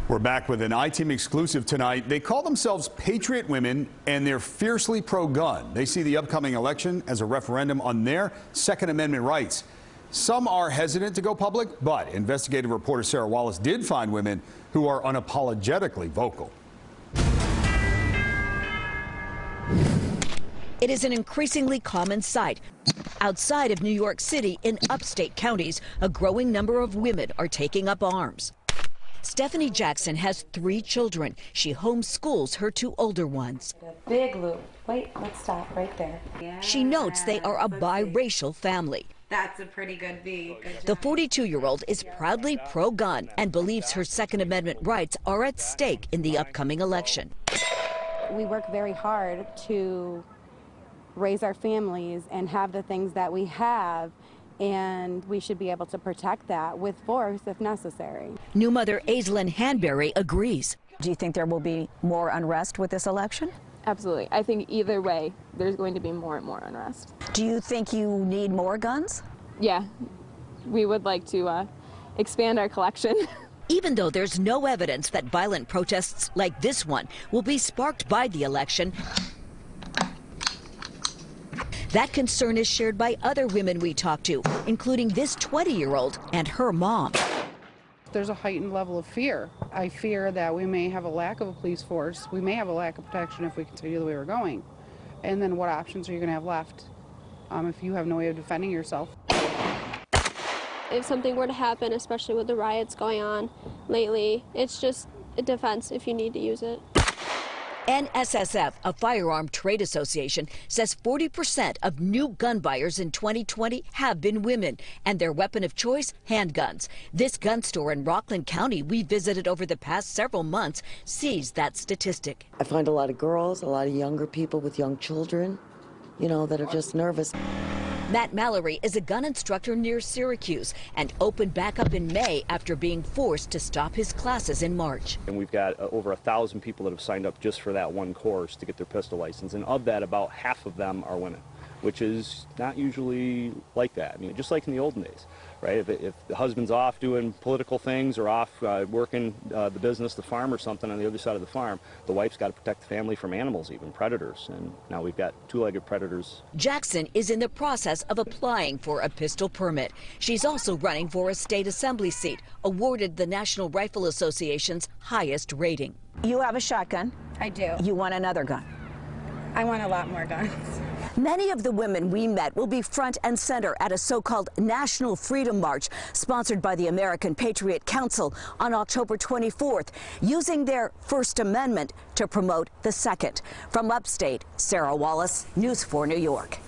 We're back with an I-Team exclusive tonight. They call themselves Patriot Women, and they're fiercely pro-gun. They see the upcoming election as a referendum on their Second Amendment rights. Some are hesitant to go public, but investigative reporter Sarah Wallace did find women who are unapologetically vocal. It is an increasingly common sight. Outside of New York City, in upstate counties, a growing number of women are taking up arms. Stephanie Jackson has 3 children. She homeschools her 2 older ones. Big loop. Wait, let's stop right there. Yeah. She notes they are a biracial family. That's a pretty good V. The 42-year-old is proudly pro-gun and believes her Second Amendment rights are at stake in the upcoming election. We work very hard to raise our families and have the things that we have, and we should be able to protect that with force if necessary. New mother AISLINN HANBURY agrees. Do you think there will be more unrest with this election? Absolutely. I think either way, there's going to be more and more unrest. Do you think you need more guns? Yeah, we would like to expand our collection. Even though there's no evidence that violent protests like this one will be sparked by the election, that concern is shared by other women we talked to, including this 20-year-old and her mom. There's a heightened level of fear. I fear that we may have a lack of a police force. We may have a lack of protection if we continue the way we're going. And then what options are you going to have left if you have no way of defending yourself? If something were to happen, especially with the riots going on lately, it's just a defense if you need to use it. NSSF, a firearm trade association, says 40% of new gun buyers in 2020 have been women, and their weapon of choice, handguns. This gun store in Rockland County we visited over the past several months sees that statistic. I find a lot of girls, a lot of younger people with young children, you know, that are just nervous. Matt Mallory is a gun instructor near Syracuse and opened back up in May after being forced to stop his classes in March. And we've got over 1,000 people that have signed up just for that one course to get their pistol license, and of that about half of them are women, which is not usually like that. I mean, just like in the olden days, right? If the husband's off doing political things or off working the business, the farm or something on the other side of the farm, the wife's got to protect the family from animals, even predators, and now we've got 2-legged predators. Jackson is in the process of applying for a pistol permit. She's also running for a state assembly seat, awarded the National Rifle Association's highest rating. You have a shotgun. I do. You want another gun. I want a lot more guns. Many of the women we met will be front and center at a so-called National Freedom March sponsored by the American Patriot Council on October 24th, using their First Amendment to promote the Second. From upstate, Sarah Wallace, News 4 New York.